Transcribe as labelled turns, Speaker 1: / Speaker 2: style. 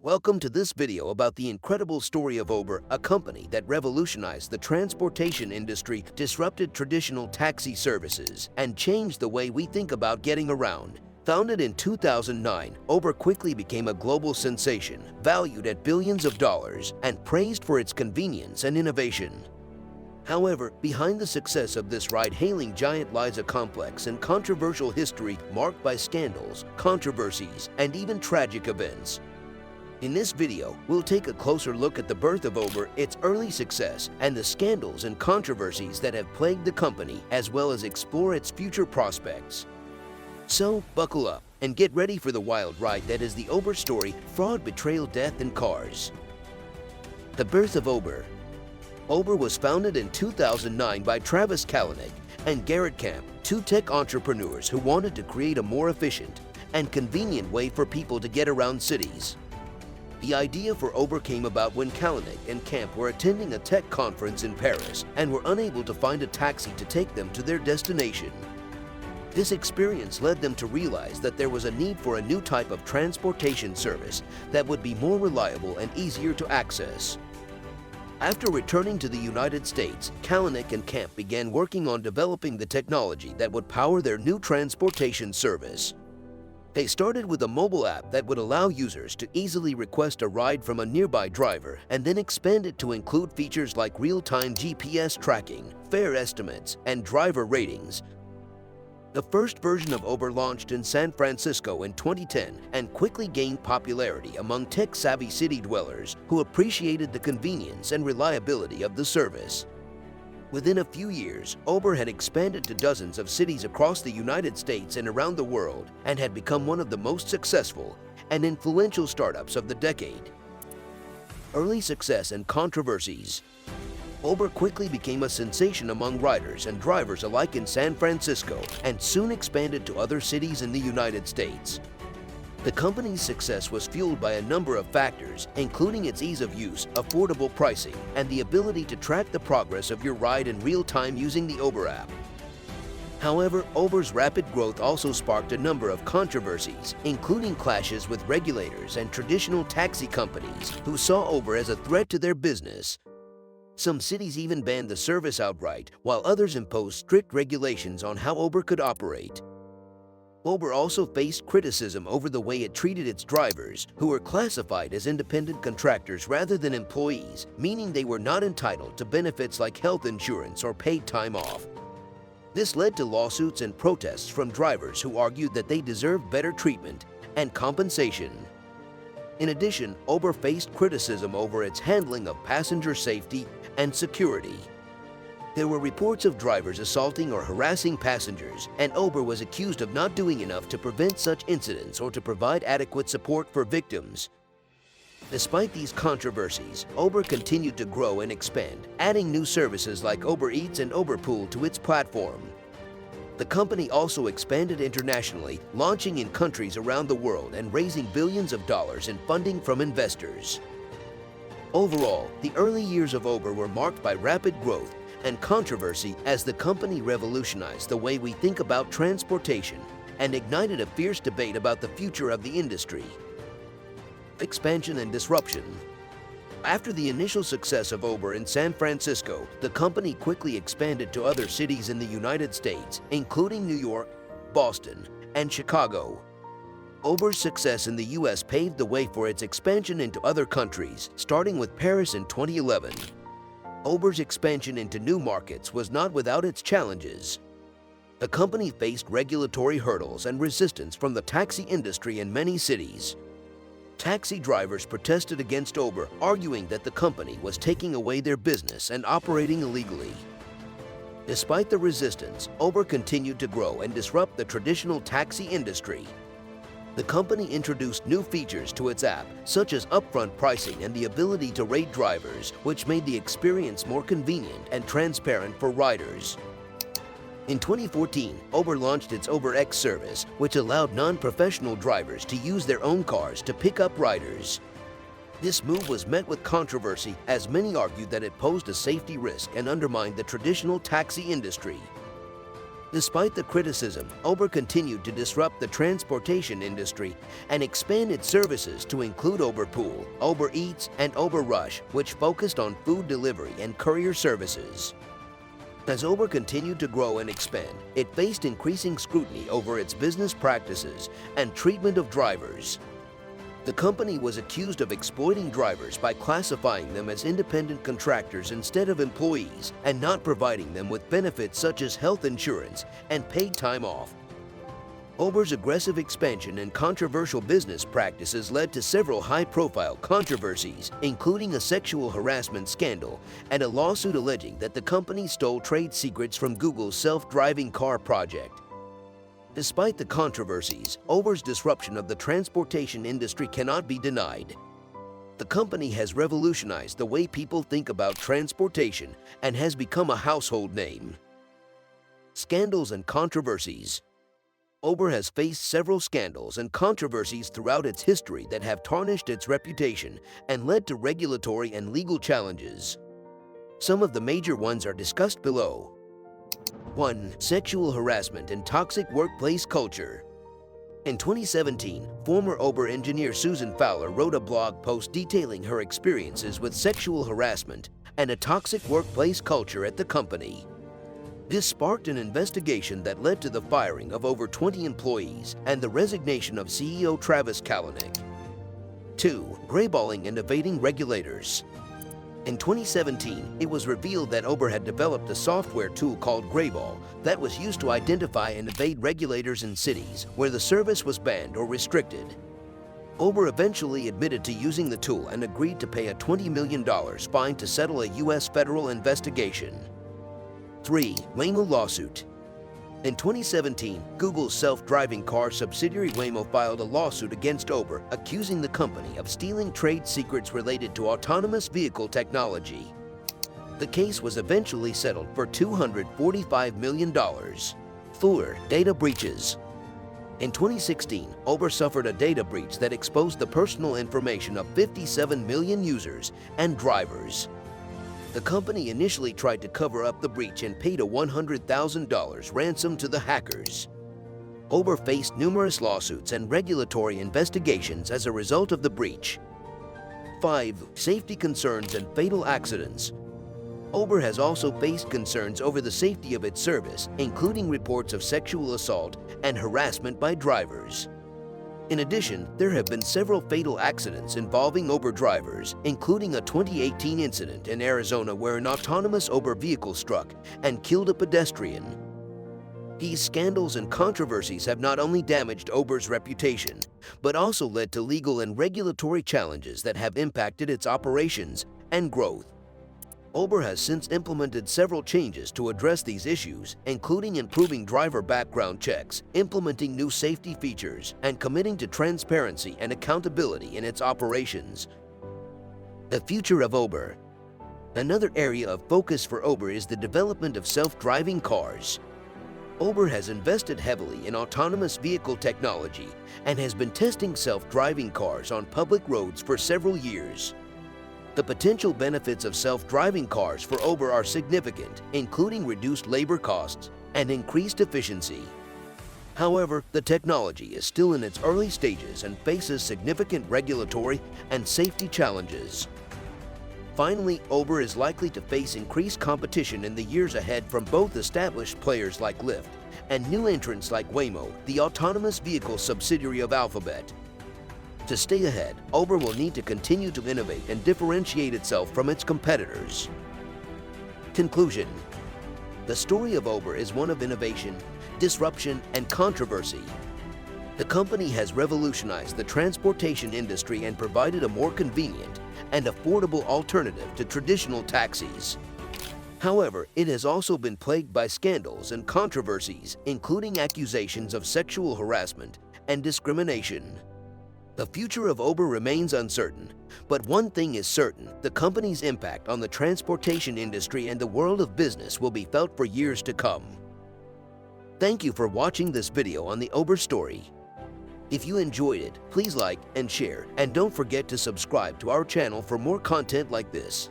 Speaker 1: Welcome to this video about the incredible story of Uber, a company that revolutionized the transportation industry, disrupted traditional taxi services, and changed the way we think about getting around. Founded in 2009, Uber quickly became a global sensation, valued at billions of dollars, and praised for its convenience and innovation. However, behind the success of this ride-hailing giant lies a complex and controversial history marked by scandals, controversies, and even tragic events. In this video, we'll take a closer look at the birth of Uber, its early success, and the scandals and controversies that have plagued the company, as well as explore its future prospects. So, buckle up and get ready for the wild ride that is the Uber story: fraud, betrayal, death, and cars. The birth of Uber. Uber was founded in 2009 by Travis Kalanick and Garrett Camp, two tech entrepreneurs who wanted to create a more efficient and convenient way for people to get around cities. The idea for Uber came about when Kalanick and Camp were attending a tech conference in Paris and were unable to find a taxi to take them to their destination. This experience led them to realize that there was a need for a new type of transportation service that would be more reliable and easier to access. After returning to the United States, Kalanick and Camp began working on developing the technology that would power their new transportation service. They started with a mobile app that would allow users to easily request a ride from a nearby driver, and then expanded to include features like real-time GPS tracking, fare estimates, and driver ratings. The first version of Uber launched in San Francisco in 2010 and quickly gained popularity among tech-savvy city dwellers who appreciated the convenience and reliability of the service. Within a few years, Uber had expanded to dozens of cities across the United States and around the world, and had become one of the most successful and influential startups of the decade. Early success and controversies. Uber quickly became a sensation among riders and drivers alike in San Francisco, and soon expanded to other cities in the United States. The company's success was fueled by a number of factors, including its ease of use, affordable pricing, and the ability to track the progress of your ride in real time using the Uber app. However, Uber's rapid growth also sparked a number of controversies, including clashes with regulators and traditional taxi companies who saw Uber as a threat to their business. Some cities even banned the service outright, while others imposed strict regulations on how Uber could operate. Uber also faced criticism over the way it treated its drivers, who were classified as independent contractors rather than employees, meaning they were not entitled to benefits like health insurance or paid time off. This led to lawsuits and protests from drivers who argued that they deserved better treatment and compensation. In addition, Uber faced criticism over its handling of passenger safety and security. There were reports of drivers assaulting or harassing passengers, and Uber was accused of not doing enough to prevent such incidents or to provide adequate support for victims. Despite these controversies, Uber continued to grow and expand, adding new services like Uber Eats and Uber Pool to its platform. The company also expanded internationally, launching in countries around the world and raising billions of dollars in funding from investors. Overall, the early years of Uber were marked by rapid growth and controversy as the company revolutionized the way we think about transportation and ignited a fierce debate about the future of the industry. Expansion and disruption. After the initial success of Uber in San Francisco, the company quickly expanded to other cities in the United States, including New York, Boston, and Chicago. Uber's success in the US paved the way for its expansion into other countries, starting with Paris in 2011. Uber's expansion into new markets was not without its challenges. The company faced regulatory hurdles and resistance from the taxi industry in many cities. Taxi drivers protested against Uber, arguing that the company was taking away their business and operating illegally. Despite the resistance, Uber continued to grow and disrupt the traditional taxi industry. The company introduced new features to its app, such as upfront pricing and the ability to rate drivers, which made the experience more convenient and transparent for riders. In 2014, Uber launched its UberX service, which allowed non-professional drivers to use their own cars to pick up riders. This move was met with controversy, as many argued that it posed a safety risk and undermined the traditional taxi industry. Despite the criticism, Uber continued to disrupt the transportation industry and expand its services to include Uber Pool, Uber Eats, and Uber Rush, which focused on food delivery and courier services. As Uber continued to grow and expand, it faced increasing scrutiny over its business practices and treatment of drivers. The company was accused of exploiting drivers by classifying them as independent contractors instead of employees and not providing them with benefits such as health insurance and paid time off. Uber's aggressive expansion and controversial business practices led to several high-profile controversies, including a sexual harassment scandal and a lawsuit alleging that the company stole trade secrets from Google's self-driving car project. Despite the controversies, Uber's disruption of the transportation industry cannot be denied. The company has revolutionized the way people think about transportation and has become a household name. Scandals and controversies. Uber has faced several scandals and controversies throughout its history that have tarnished its reputation and led to regulatory and legal challenges. Some of the major ones are discussed below. 1. Sexual harassment and toxic workplace culture. In 2017, former Uber engineer Susan Fowler wrote a blog post detailing her experiences with sexual harassment and a toxic workplace culture at the company. This sparked an investigation that led to the firing of over 20 employees and the resignation of CEO Travis Kalanick. 2. Grayballing and evading regulators. In 2017, it was revealed that Uber had developed a software tool called Grayball that was used to identify and evade regulators in cities where the service was banned or restricted. Uber eventually admitted to using the tool and agreed to pay a $20 million fine to settle a U.S. federal investigation. 3. Waymo lawsuit. In 2017, Google's self-driving car subsidiary Waymo filed a lawsuit against Uber, accusing the company of stealing trade secrets related to autonomous vehicle technology. The case was eventually settled for $245 million. 4. Data breaches. In 2016, Uber suffered a data breach that exposed the personal information of 57 million users and drivers. The company initially tried to cover up the breach and paid a $100,000 ransom to the hackers. Uber faced numerous lawsuits and regulatory investigations as a result of the breach. 5. Safety concerns and fatal accidents. Uber has also faced concerns over the safety of its service, including reports of sexual assault and harassment by drivers. In addition, there have been several fatal accidents involving Uber drivers, including a 2018 incident in Arizona where an autonomous Uber vehicle struck and killed a pedestrian. These scandals and controversies have not only damaged Uber's reputation, but also led to legal and regulatory challenges that have impacted its operations and growth. Uber has since implemented several changes to address these issues, including improving driver background checks, implementing new safety features, and committing to transparency and accountability in its operations. The future of Uber. Another area of focus for Uber is the development of self-driving cars. Uber has invested heavily in autonomous vehicle technology and has been testing self-driving cars on public roads for several years. The potential benefits of self-driving cars for Uber are significant, including reduced labor costs and increased efficiency. However, the technology is still in its early stages and faces significant regulatory and safety challenges. Finally, Uber is likely to face increased competition in the years ahead from both established players like Lyft and new entrants like Waymo, the autonomous vehicle subsidiary of Alphabet. To stay ahead, Uber will need to continue to innovate and differentiate itself from its competitors. Conclusion. The story of Uber is one of innovation, disruption, and controversy. The company has revolutionized the transportation industry and provided a more convenient and affordable alternative to traditional taxis. However, it has also been plagued by scandals and controversies, including accusations of sexual harassment and discrimination. The future of Uber remains uncertain, but one thing is certain: the company's impact on the transportation industry and the world of business will be felt for years to come. Thank you for watching this video on the Uber story. If you enjoyed it, please like and share, and don't forget to subscribe to our channel for more content like this.